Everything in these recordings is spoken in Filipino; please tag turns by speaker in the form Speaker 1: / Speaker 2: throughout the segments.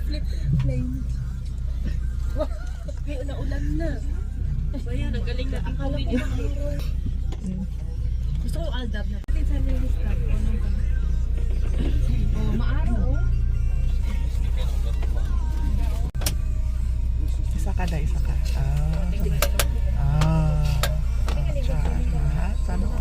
Speaker 1: Flip plane. May ulan na. Bayan, ang galing natin kawin ito. Gusto ko aldab na. Sa ladies club. Oh, maaraw oh.
Speaker 2: Isa ka na, isa ka. Sana ako.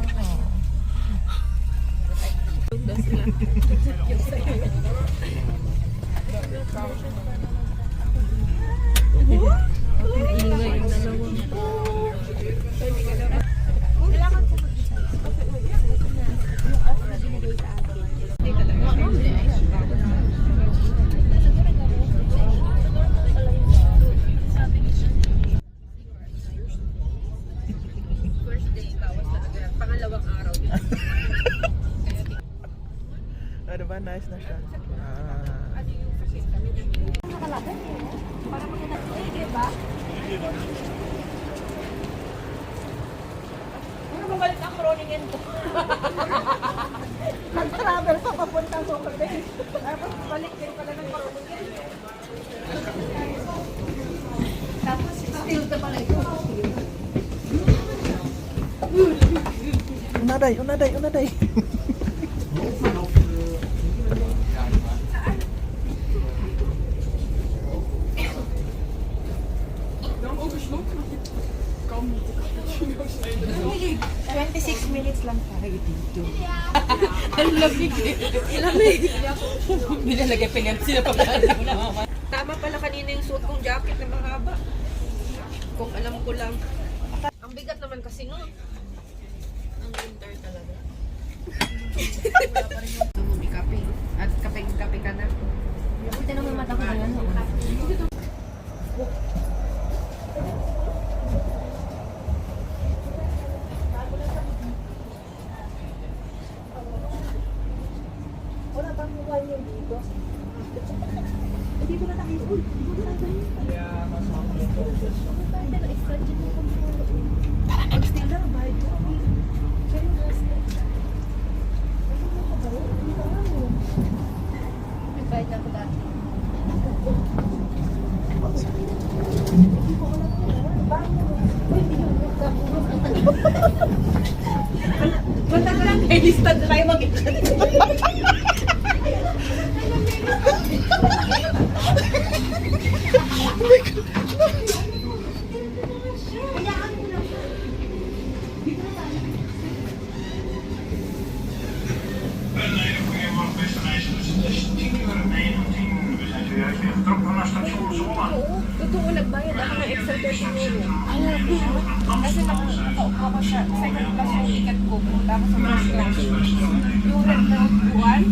Speaker 2: Ano ba? Nice na siya.
Speaker 1: Ano mabalik ang Groningen to? Nag-travel pa papuntang Super Bay. Tapos balik din pala ng Groningen. Tapos still ka pala ito.
Speaker 2: Unaday.
Speaker 1: Minutes lang tayo dito. Ang lamig eh. Lamig. Binalagay pa niya. Tama pala kanina yung suot kong jacket na mahaba. Kung alam ko lang. Ang bigat naman kasi no. Ang winter talaga. Wala pa rin yung kape. At kape ka na. Buti naman mata ko na yan. Punta ko lang kay lista na tayo mag-ikat. Totoo, nagbayad ako ng extra 30 euro. Kasi nakaupo ko siya. Second class yung ticket ko. Punta ako sa first class. Yung rent na buwan.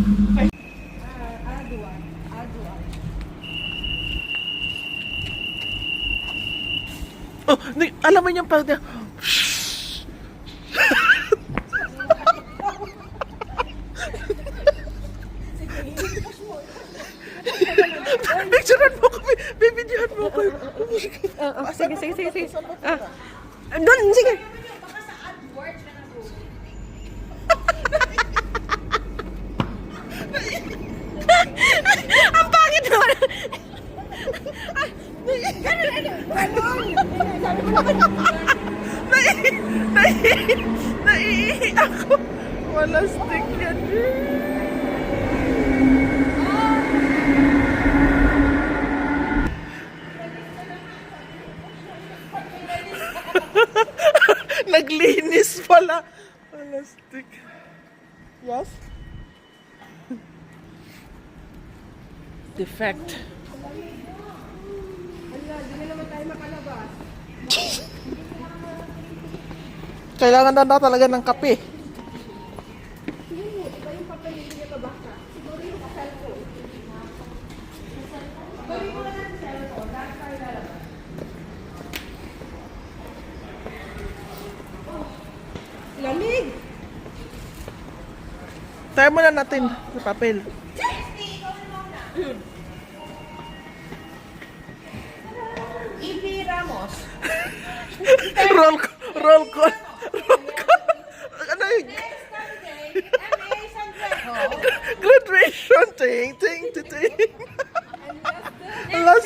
Speaker 1: Aduan.
Speaker 2: Oh, alam mo yung pag... Picturean mo kami! Bibidyohan mo ko!
Speaker 1: Sige. Doon, sige. Ang pangit naman!
Speaker 2: Naiihi ako! Wala stick yan! Naglinis pala. Plastic. Yes? Defect.
Speaker 1: Hindi naman tayo makalabas.
Speaker 2: Kailangan na talaga ng kape.
Speaker 1: Iba yung papel hindi niya babasa. Siguro yung cellphone. Gawin mo na ng cellphone. Dahil tayo lalabas. Lamig!
Speaker 2: Tayo muna natin sa papel.
Speaker 1: Ibi Ramos.
Speaker 2: Roll call. Ting, ting, ting, ting. Last,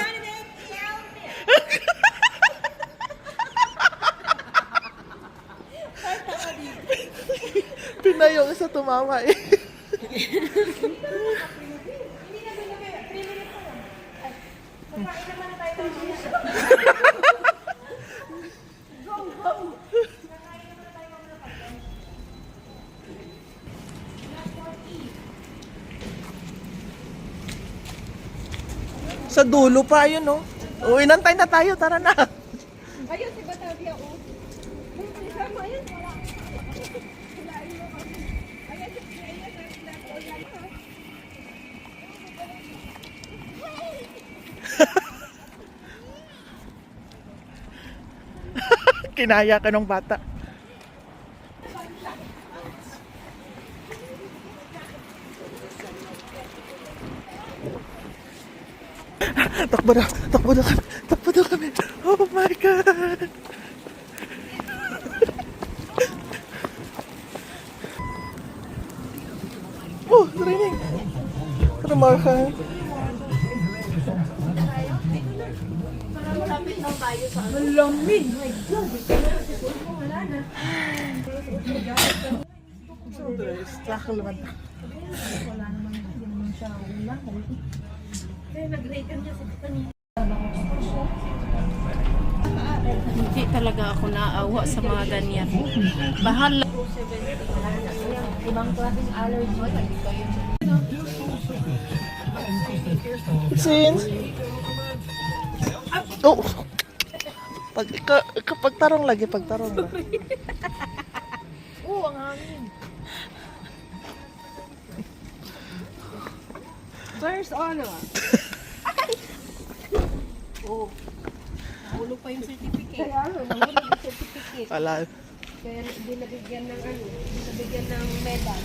Speaker 2: Pinay yung isa tumawa eh. Sa dulo pa yun, no? O, inantay na tayo. Tara na.
Speaker 1: Ayun, si Batavia, oh. Si Sama, ayun.
Speaker 2: Kinaya ka ng bata. Takbo na, takbo na kami, takbo na kami. Oh my God. Oh, training. Ano mga ka?
Speaker 1: Malamig. My God. Wala na.
Speaker 2: Sakal naman.
Speaker 1: Wala naman. Hindi naman siya ulang. Kaya nag-rate niya sa kanina.
Speaker 3: Hindi talaga ako naawa sa mga ganyan. Bahala.
Speaker 1: Ibang klaseng allergy.
Speaker 2: Since? Oh! Kapag tarong lagi, pagtarong lang.
Speaker 1: Oo, ang hangin. First honor. Oh. Nahulog pa yung certificate. Kaya ano, nahulog yung certificate.
Speaker 2: Wala.
Speaker 1: Kaya hindi nabigyan ng ano, hindi nabigyan ng medal.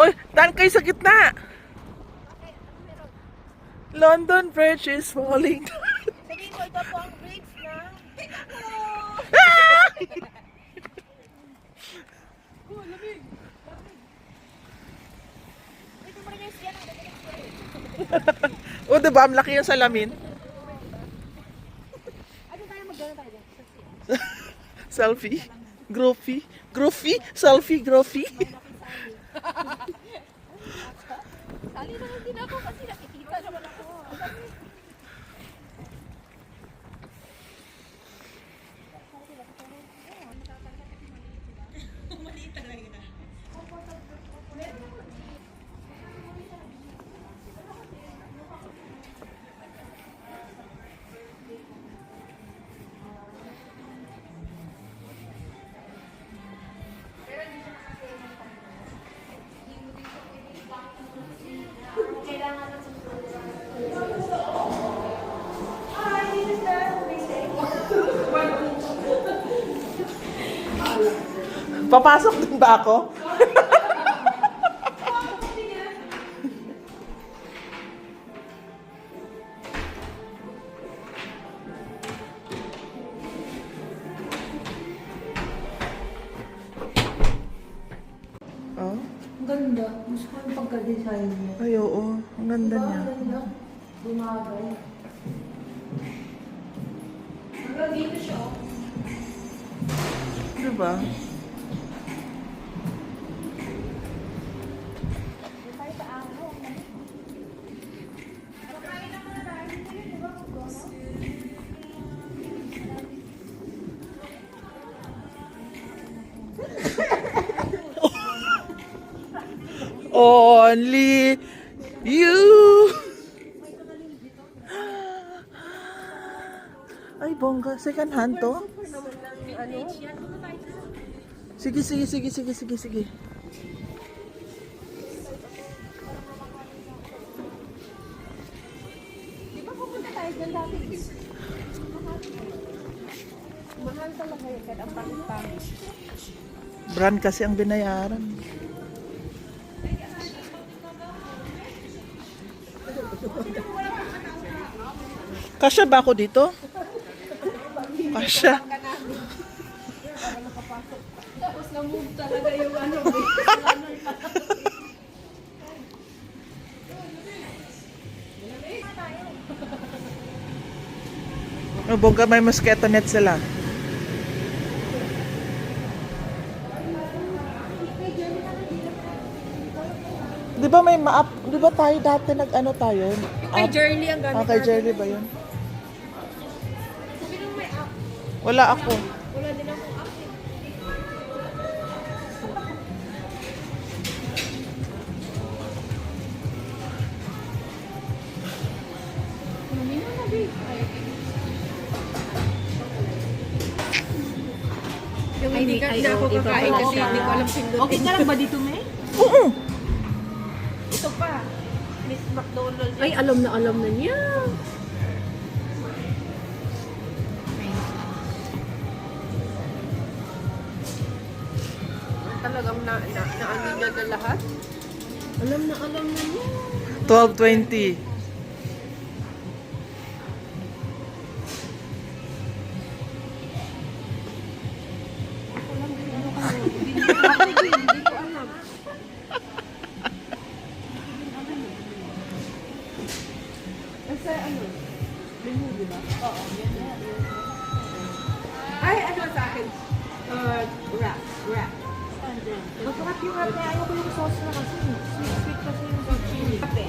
Speaker 2: Uy, daan kayo sa gitna! London Bridge is falling down.
Speaker 1: Sabihin ko, ito po ang bridge na. Oh, lamig. Ito mo rin yung siya ng
Speaker 2: O, diba? Ang laki yung salamin.
Speaker 1: ano tayo mag-gano'n tayo dyan?
Speaker 2: Selfie. Grofy. Grofy? Selfie, grofy.
Speaker 1: Sali naman din ako kasi nakikita naman ako.
Speaker 2: Papasok din ba ako? Oh?
Speaker 1: Ang ganda. Gusto ko yung pagka-design niya.
Speaker 2: Ay, oo. Ang ganda niya.
Speaker 1: Ang ganda. Bumagay. Hanggang dito siya. Oh.
Speaker 2: Diba? Only you. Ay, bongga. Second hand to? Sige, sige, sige, sige, sige, sige.
Speaker 1: Di ba pupunta tayo dyan dati? Mahal talaga yun. Kahit ang pangit-pangit.
Speaker 2: Brand kasi ang binayaran. Kasya ba ako dito? Kasya.
Speaker 1: Tapos na-move talaga yung ano.
Speaker 2: Oh, bongga, may mosquito net sila. Di ba may maap? Di ba tayo dati nag-ano tayo?
Speaker 1: Kay Jerly ang gamit
Speaker 2: Kay Jerry ba yun? Wala ako.
Speaker 1: Wala din akong app. Yung hindi ka na ako kakain kasi hindi ko alam pindutin. Okay ka lang ba dito, May?
Speaker 2: Oo.
Speaker 1: Ito pa. Miss McDonald's.
Speaker 3: Ay, alam na niya.
Speaker 1: Talagang ano niya na lahat.
Speaker 3: Alam na niya.
Speaker 2: 12:20.
Speaker 1: Hindi ko alam. Kasi ano? Menu, di ba? Oo, yan na. Ay, ano sa akin? Wrap. Masarap yung wrap na ayaw ko yung sauce na kasi. Sweet kasi yung sauce chili. Kape.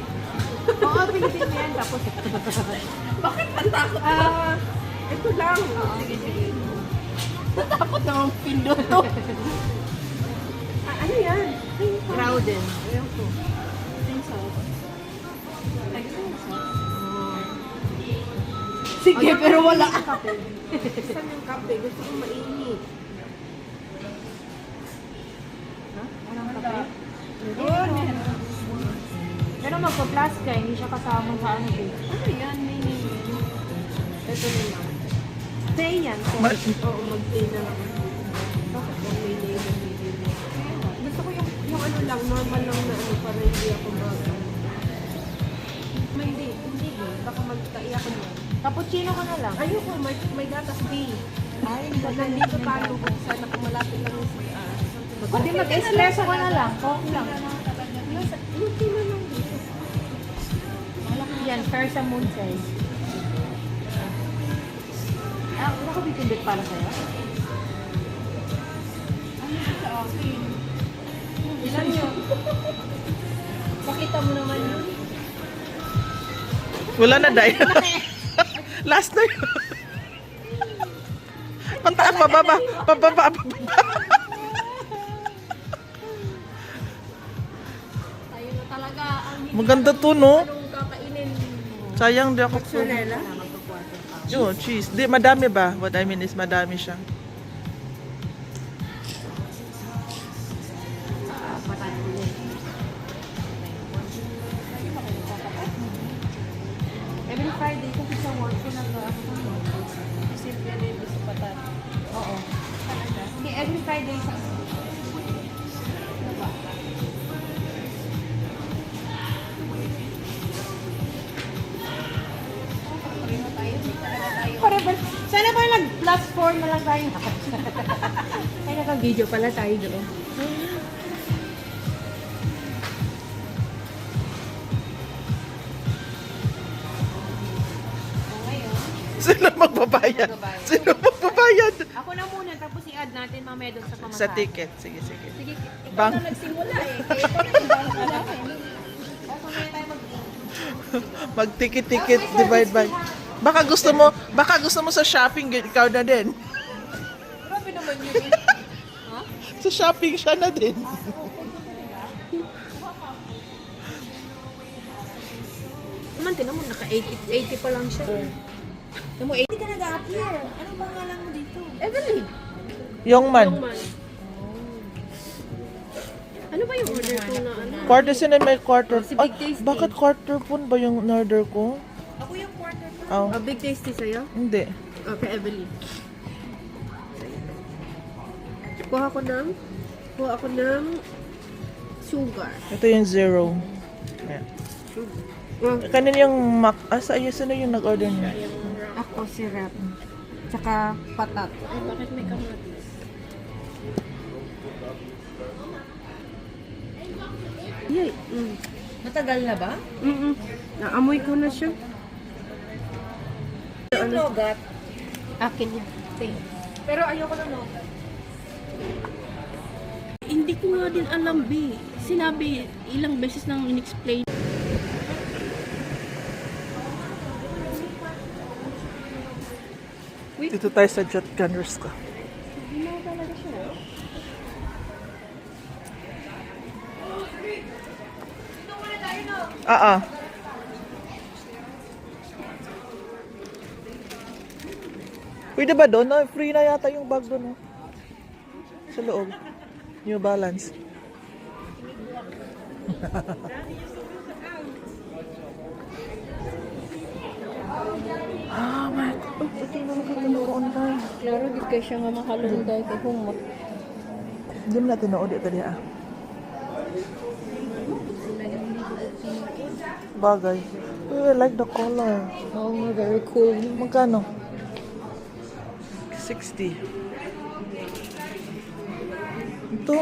Speaker 1: Oo, pilitin mo yan. Tapos, bakit ang takot? Ito lang. Sige.
Speaker 3: Takot naman pindot to.
Speaker 1: Ano yan?
Speaker 3: Crowden.
Speaker 1: Ayaw ko.
Speaker 3: Sige, pero wala.
Speaker 1: Saan yung kape? Gusto ko mainit.
Speaker 3: Pero magpa-plus ka, hindi siya kasama sa ano eh.
Speaker 1: Ano yan? May ito na lang. Stay yan. Oo, mag-stay na lang. Bakit ba may name? Gusto ko yung ano lang, normal lang na ano para hindi ako hindi. Baka magtai ako niyan.
Speaker 3: Cappuccino ka na lang.
Speaker 1: Ayoko, may gatas B. Ay, nandito tayo. Sana kung malapit lang yung
Speaker 3: O di mag-espresso ka na lang. Coffee lang.
Speaker 1: Luti na lang dito.
Speaker 3: Yan, fair sa moon size. Wala ka bitindit para sa'yo? Ilan yun? Pakita mo naman yun.
Speaker 2: Wala na, Day. Last na yun. Pataas, pababa.
Speaker 3: Tayo na talaga ang
Speaker 2: Maganda to, no?
Speaker 1: Anong kakainin?
Speaker 2: Sayang di ako.
Speaker 1: Mozzarella?
Speaker 2: Yo, cheese. Di, madami ba? What I mean is madami siya.
Speaker 3: Every Friday kasi sa work ko
Speaker 1: Simple na yung sa patat.
Speaker 3: Oo. Hindi, every Friday sa Forever. Sana ba nag-plus 4 na lang tayo? Ay, naka-video pala tayo doon.
Speaker 2: Sino magbabayad? Sino magbabayad?
Speaker 3: Ako na muna, tapos i-add natin mamaya doon sa pamasahe.
Speaker 2: Sa ticket. Sige.
Speaker 3: Sige, ikaw
Speaker 2: Bang.
Speaker 3: na nagsimula eh. Kaya ikaw na nagsimula eh. Tapos mamaya tayo
Speaker 2: Mag-ticket, divide by. Baka gusto mo sa shopping, ikaw na din.
Speaker 1: Grabe naman yun.
Speaker 2: Sa shopping siya na din.
Speaker 3: Naman, tinan mo, naka-80 pa lang siya. Tinan mo, 80 ka nag-appear. Anong pangalan mo dito?
Speaker 1: Evelyn.
Speaker 2: Youngman.
Speaker 3: Ano ba yung order ko na ano?
Speaker 2: Quarter sino may quarter.
Speaker 3: Si
Speaker 2: Ay,
Speaker 3: Big Tasty.
Speaker 2: bakit quarter po ba yung order ko?
Speaker 3: Ako yung quarter ko.
Speaker 2: Oh,
Speaker 1: Big tasty sa'yo?
Speaker 2: hindi.
Speaker 1: Okay, Evelyn.
Speaker 3: Kuha ako ng sugar.
Speaker 2: Ito yung zero. Ayan. Kanin yung mac... saan yung nag-order niya?
Speaker 3: Ako syrup. Tsaka patat. Ay, bakit may kamatis? Yay.
Speaker 1: Matagal na ba?
Speaker 3: Naamoy ko na siya.
Speaker 1: Yung nogat.
Speaker 3: Akin yun.
Speaker 1: Pero ayoko na nogat.
Speaker 4: Hindi ko nga din alam, B. Sinabi, ilang beses nang in-explain.
Speaker 2: Dito tayo sa Jet Gunners ka. Pwede ba doon? Free na yata yung bag doon. Sa loob. New Balance. My God. Ito na nakatulog ko online.
Speaker 4: Klaro, di kayo siya nga mahalong dahil kay humot.
Speaker 2: Hindi mo natin nood ito diya. Bagay. I like the color.
Speaker 4: Oo nga, very cool.
Speaker 2: Magkano? 60. Ito.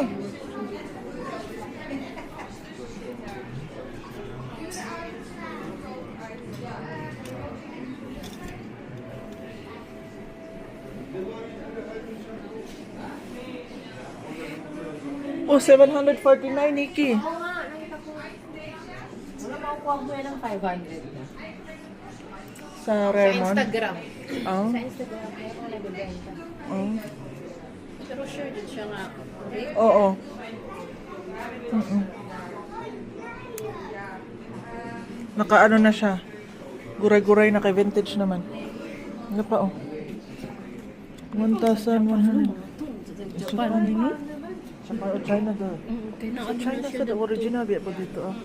Speaker 2: Oh, 749, Nikki.
Speaker 1: Wala makukuha mo yan ng 500 na.
Speaker 2: Sa
Speaker 1: Sa
Speaker 2: Raremont.
Speaker 1: Instagram.
Speaker 2: Oh.
Speaker 1: Sa Instagram, kaya ako nagbibenta.
Speaker 2: Oh.
Speaker 4: Pero sure din siya nga.
Speaker 2: Oo. Nakaano na siya. Guray-guray na kay vintage naman. Ano pa oh. 1,100. Japan ini? Japan o China daw.
Speaker 4: Okay na, ano
Speaker 2: China
Speaker 4: na
Speaker 2: sa
Speaker 4: siya.
Speaker 2: the original biya po dito oh.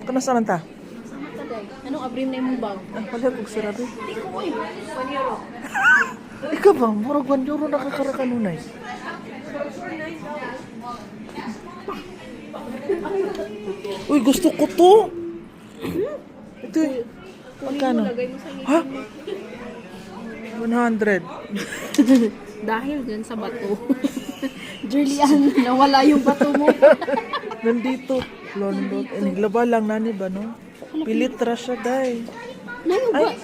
Speaker 2: Kamusta man ta?
Speaker 4: Sama ka day. Anong abrim na yung bag?
Speaker 2: Ang pala kong sirabi.
Speaker 4: Hindi ko eh.
Speaker 1: 1 euro.
Speaker 2: Ikaw ba? Murag 1 euro nakakarakanunay. Uy, gusto ko to. Ito eh. Magkano?
Speaker 4: Lagay mo sa
Speaker 2: Ha? 100.
Speaker 4: Dahil dyan sa bato. Julian, nawala yung bato mo.
Speaker 2: Nandito. London. Naglaba lang nani ba no? Pilitra siya day. Ay,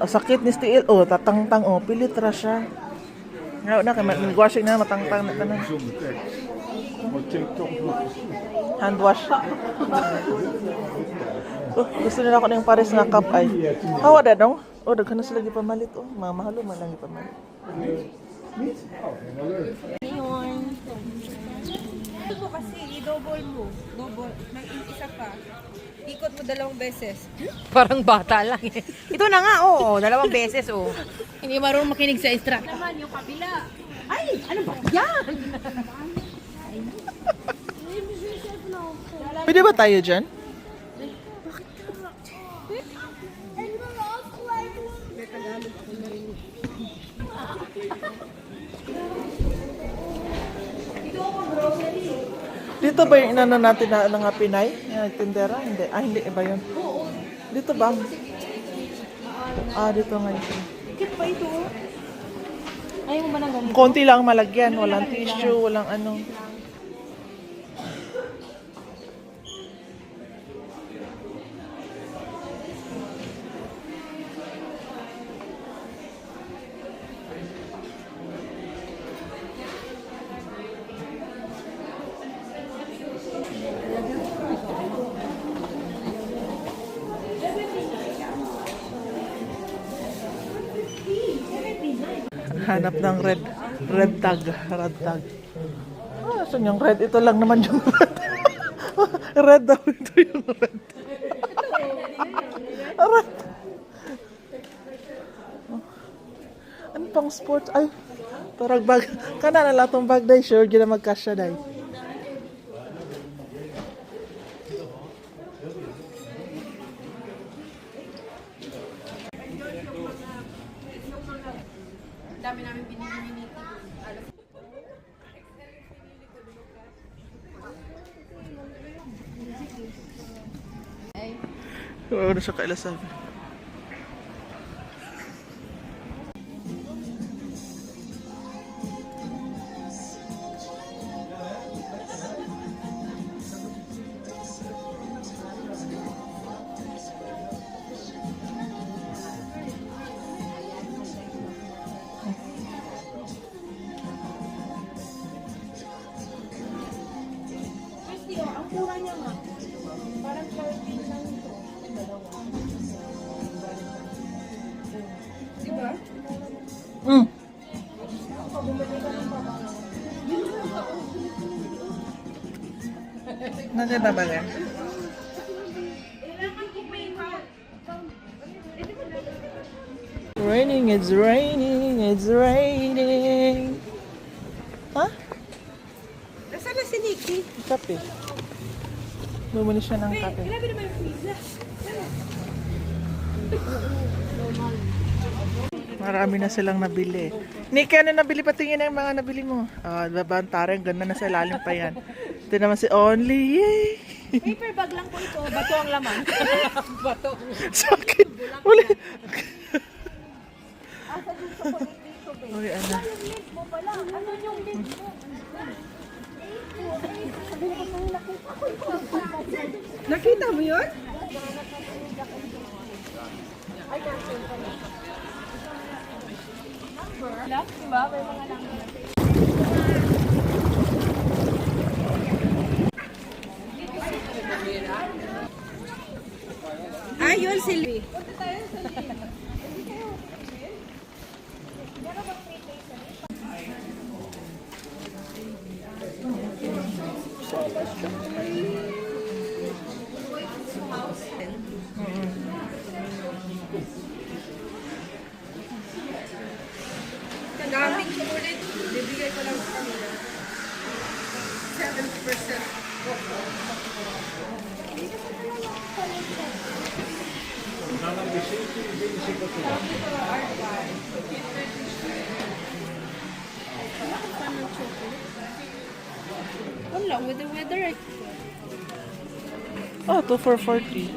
Speaker 2: sakit ni Steel. Oh, tatangtang oh. Pilitra siya. Ngayon na, nag-washing na, matangtang na tanan. Hand wash. Gusto nila ako ng pares na cup ay. Hawa da dong? Oh, daghan na sila gipamalit oh. Mamahalo man lang gipamalit.
Speaker 1: Ito mo kasi, i-double mo. Double. Mag-isa pa. Ikot mo 2 beses. Parang bata lang eh. Ito na nga, oo. 2 beses, oo.
Speaker 4: Hindi marunong makinig sa instruct.
Speaker 1: Naman yung kabila. Ay, ano ba yan?
Speaker 2: Pwede ba tayo dyan? Dito ba yung inano natin na nga Pinay? Yung tindera? Hindi. Hindi. Iba yun. Dito ba? Dito nga ito.
Speaker 4: Kit pa ito. Ayaw mo ba ng ganito?
Speaker 2: Konti lang malagyan. Walang tissue, walang ano. Hanap ng red tag. Saan yung red? Ito lang naman yung red. Red daw. Ito yung red. Red. Ano pang sports? Ay, parang bag. Kana na lang itong bag day. Sure, gina magkasya day.
Speaker 1: Dami namin binili ni Nikki.
Speaker 2: Oo, na siya kailasan.
Speaker 3: Ang mura niya nga. Parang 13 lang ito. Dalawa. Diba?
Speaker 2: Mm. Naganda ba yan? Raining, it's raining, it's raining. Ha?
Speaker 1: Nasaan na si Nikki?
Speaker 2: Kape. Bumili siya ng kape.
Speaker 1: Grabe naman yung pizza.
Speaker 2: Marami na silang nabili. Nikki, ano nabili? Patingin na yung mga nabili mo. Ah, babantara. Ang ganda na sa ilalim pa yan. Ito naman si Only. Yay!
Speaker 3: Paper bag lang po ito. Bato ang laman.
Speaker 1: Bato.
Speaker 2: Sakit. Uli. Uli, ano?
Speaker 3: Ano yung link mo?
Speaker 1: Nakita mo yun?
Speaker 3: Diba? May mga number.
Speaker 1: Ayun, Silvi. Ang daming chocolate. Bibigay ko lang sa kanila. 70%.
Speaker 4: Wala, with the weather.
Speaker 2: Oh, 2 for 40.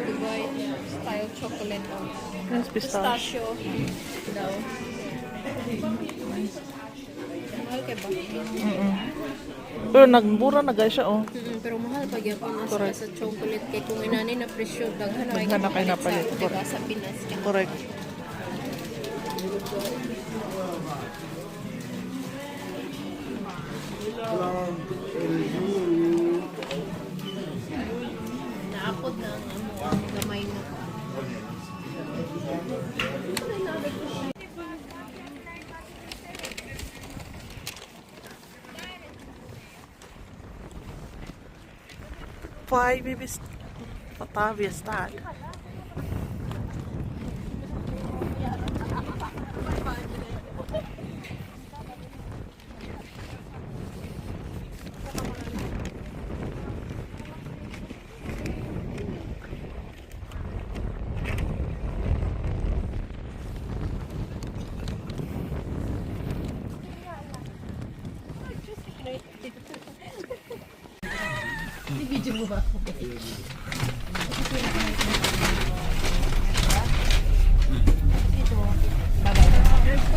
Speaker 4: Dubai style chocolate.
Speaker 2: Nice pistachio.
Speaker 4: Pistachio daw. Mahal kay ba?
Speaker 2: Pero nagmura na guys siya, oh.
Speaker 4: Pero mahal pag yapon as
Speaker 2: Correct.
Speaker 4: sa chocolate kay kung inani na presyo daghan
Speaker 2: Daghan na kayo napalit.
Speaker 4: sa, diba, sa Pinas.
Speaker 2: Correct.
Speaker 4: Naapod na ang gamay mo.
Speaker 2: Five babies. Batavia style.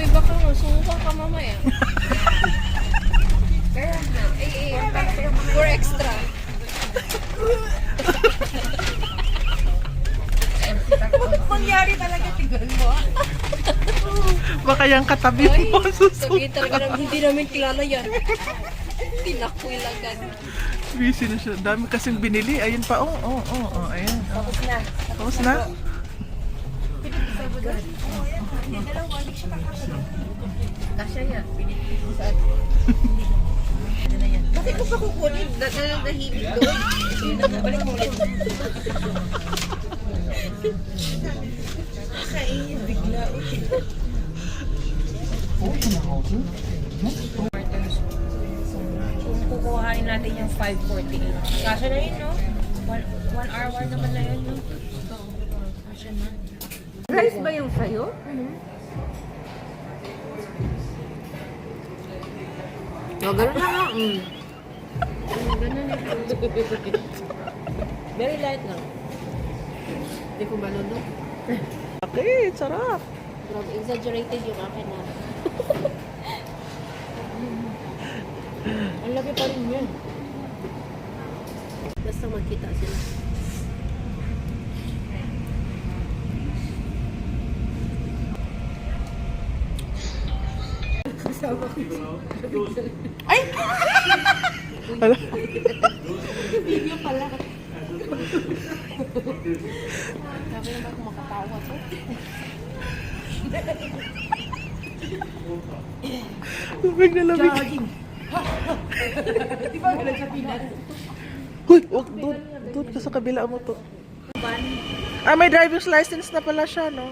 Speaker 4: Uy, baka nga, sumuka ka mamaya. Kaya na, for extra.
Speaker 1: Mangyari talaga, tignan mo.
Speaker 2: Baka yung katabi mo
Speaker 4: Sabi talaga namin, hindi namin kilala yan. Tinakoy lang gan.
Speaker 2: Busy na siya. Dami kasing binili. Ayun pa. Ayan.
Speaker 1: Tapos na.
Speaker 2: Tapos na.
Speaker 1: Kasya yan. Pinili ko saan. Bakit mo pa kukunin? Nahimik doon. Balik mo ulit. Kainin, bigla. Kung kukuhain natin yung 540. Kasya na yun, no? 1 hour naman na yun, no? Kasya na. Rice ba yung sayo?
Speaker 3: Oh, ganun na nga. Very light lang. Hindi ko malunod.
Speaker 2: Okay, sarap.
Speaker 4: Grabe, exaggerated yung akin na.
Speaker 3: Ang laki pa rin yun.
Speaker 4: Basta magkita sila.
Speaker 2: Hala.
Speaker 4: Sabi naman kung makatawa to.
Speaker 2: Lamig na lamig.
Speaker 3: Di ba ganun sa Pinas?
Speaker 2: Huy, wag, doon ka sa kabila mo to. Ah, may driver's license na pala siya, no?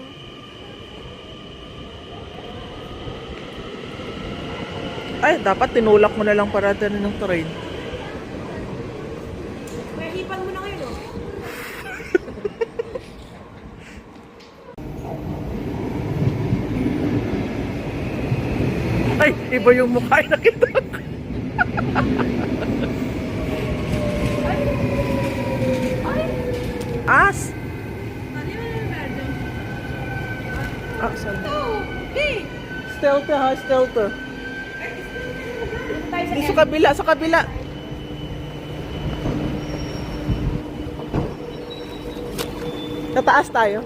Speaker 2: Ay, dapat tinulak mo na lang para din ng train.
Speaker 3: Kaya hipan mo na ngayon, oh.
Speaker 2: Ay, iba yung mukha na kita. As? Ah, sorry. Stealth ha, stealth. Di sa kabila, sa kabila. Tataas tayo.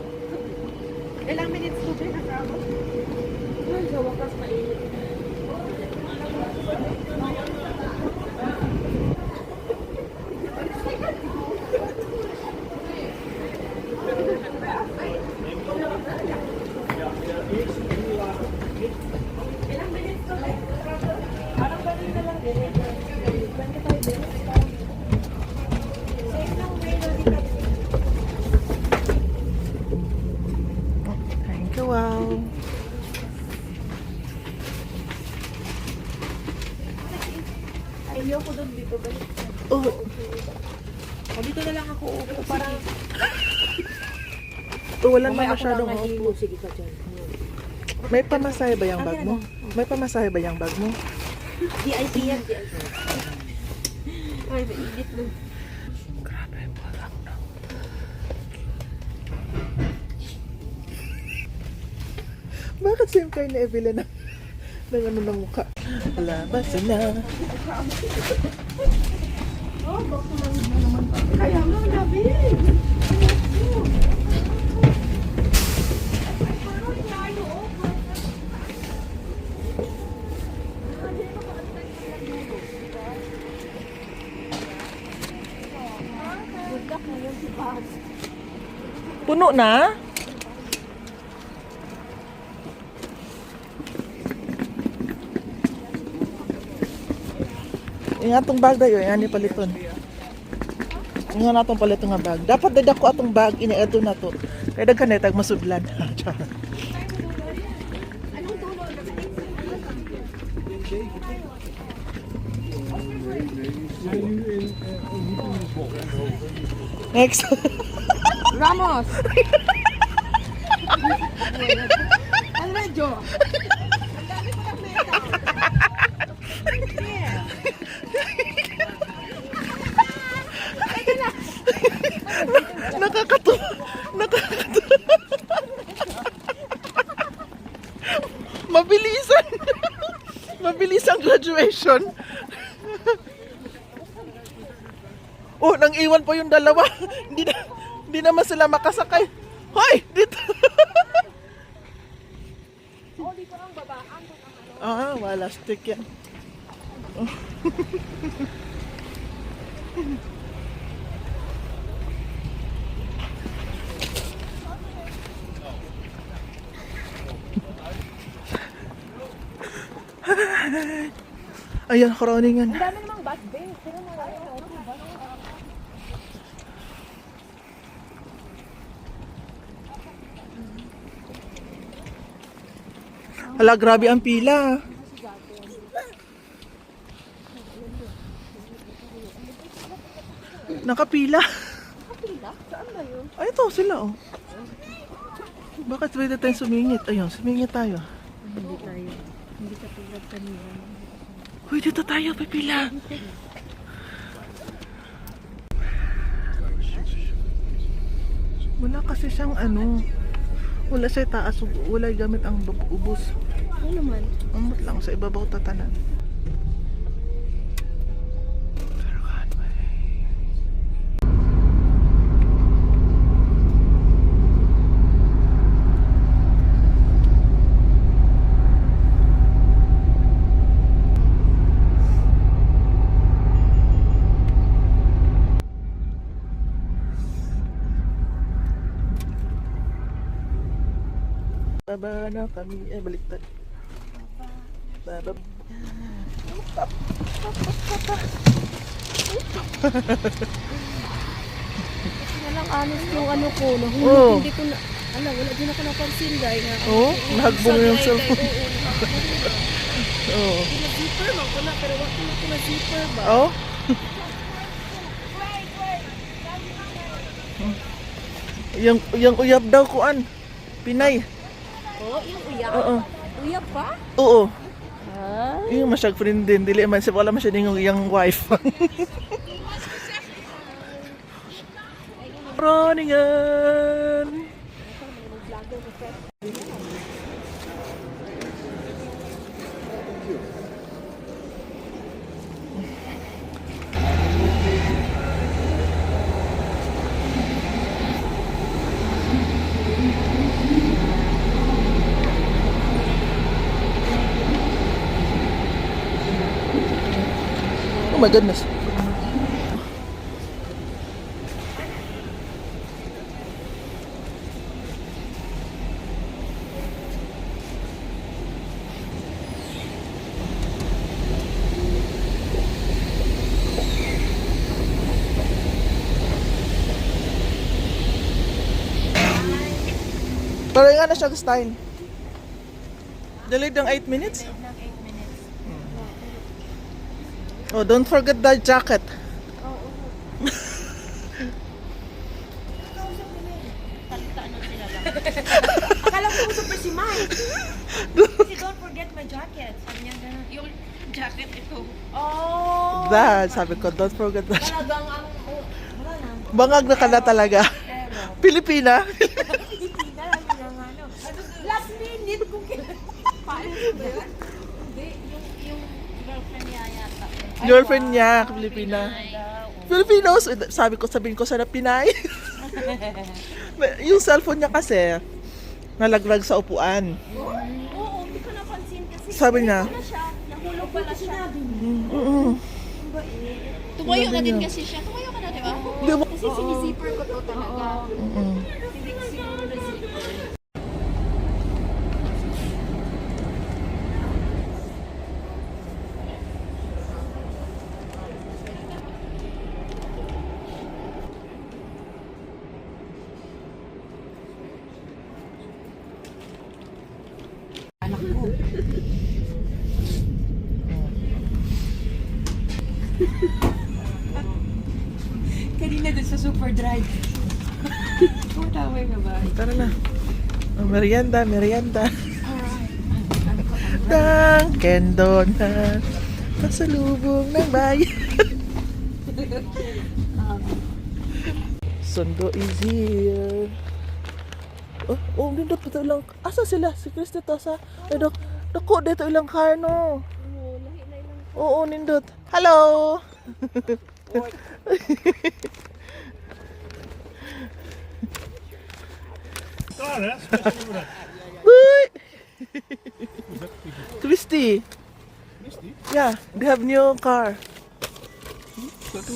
Speaker 3: Ilang minutes to ba nakabot? Ay, sa wakas mainit.
Speaker 2: Thank you, wow.
Speaker 3: Ayoko doon dito ba?
Speaker 2: Oh,
Speaker 3: O dito na lang ako upo para
Speaker 2: wala
Speaker 3: mamaya
Speaker 2: naman
Speaker 3: ako
Speaker 2: masyadong
Speaker 3: lang
Speaker 2: opo.
Speaker 3: nahilo. Sige ka dyan.
Speaker 2: May pamasahe ba yung bag mo? May pamasahe ba yung bag mo?
Speaker 3: VIP yan.
Speaker 4: Ay, mainit na.
Speaker 2: Grabe, walang na. Bakit same kayo ni Evelyn ng ano ng mukha? Labas na.
Speaker 3: Kaya nga, labi.
Speaker 2: Puno na? Yung atong bag dayo, yan ni paliton. Yung atong paliton nga bag. Dapat dadako atong bag, iniado na to. Kaya dagkan na tag masudlan. Next.
Speaker 3: Ramos! Ano medyo?
Speaker 2: Nakakatuwa. Nakakatuwa. Mabilisan. Mabilis ang graduation. Oh, nang iwan pa yung dalawa. Hindi naman sila makasakay. Hoy, dito.
Speaker 4: Oh, dito ang babaan.
Speaker 2: Ah, wala stick yan. Oh. Ayan, crowningan.
Speaker 4: Ang dami namang bus bay. Pero nawala yung auto bus.
Speaker 2: Hala, grabe ang pila. Nakapila.
Speaker 4: Nakapila? Saan ba yun?
Speaker 2: Ay, ito sila, oh. Bakit pwede tayong sumingit? Ayun, sumingit tayo.
Speaker 4: Hindi tayo. Hindi katulad kanina.
Speaker 2: Uy, dito tayo, pipila. Wala kasi siyang ano. Wala siya taas, wala gamit ang ubos.
Speaker 4: Ano naman?
Speaker 2: Umot lang sa ibabaw tatanan. Baba na kami. Baliktad. Baba.
Speaker 4: Walang honest yung ano ko.
Speaker 2: Oo.
Speaker 4: Nahulog, hindi ko na... Ala, wala din ako napansin dahil nga.
Speaker 2: Oo, nahagbong yung cellphone. Oo.
Speaker 4: Zipper man ko na, pero wag ko na zipper ba?
Speaker 2: Oh? yung uyab daw kuan. Pinay.
Speaker 4: Oh, yung uyab?
Speaker 2: Oo.
Speaker 4: Uyab pa?
Speaker 2: Oo.
Speaker 4: Ah?
Speaker 2: Yung masyag friend din. Dili man siya wala man siya dingong yung wife. Roningan. Oh my goodness. Pero nga na siya style. Delayed ng 8 minutes? Oh, don't forget the jacket.
Speaker 3: Akala ko super si Mike. Kasi don't forget my jacket. Sabi niya gano'n.
Speaker 1: Yung jacket ito.
Speaker 3: Oh!
Speaker 2: That, sabi ko, don't forget the jacket.
Speaker 3: Talagang ang... wala na.
Speaker 2: Bangag na ka na talaga. Pilipina.
Speaker 3: Pilipina lang yung ano. Last minute kung kailan. Paano ba yun?
Speaker 4: Hindi, yung girlfriend niya yata.
Speaker 2: Girlfriend niya, Pilipina. Filipinos, sabihin ko sana Pinay. Yung cellphone niya kasi, nalaglag sa upuan.
Speaker 4: Oo, hindi ko napansin kasi.
Speaker 2: Sabi niya,
Speaker 4: Ano siya? Nahulog pala siya.
Speaker 1: Tumayo na din kasi siya. Tumayo ka na, di ba?
Speaker 2: di mo,
Speaker 4: Kasi sinizipper ko to talaga. Hindi ko siguro na zipper.
Speaker 3: Kanina dun sa super drive. Tumatawa ka ba?
Speaker 2: tara na. Oh, merienda, merienda. Dunkin' Donuts. Pasalubong ng bayan. Sundo is here. Oh, nindot pa ito ilang... Asa sila? Si Christy to sa... Dako, dito ilang car, no? Oo, nindot. Hello! Uy! Christy. Yeah, they have new car.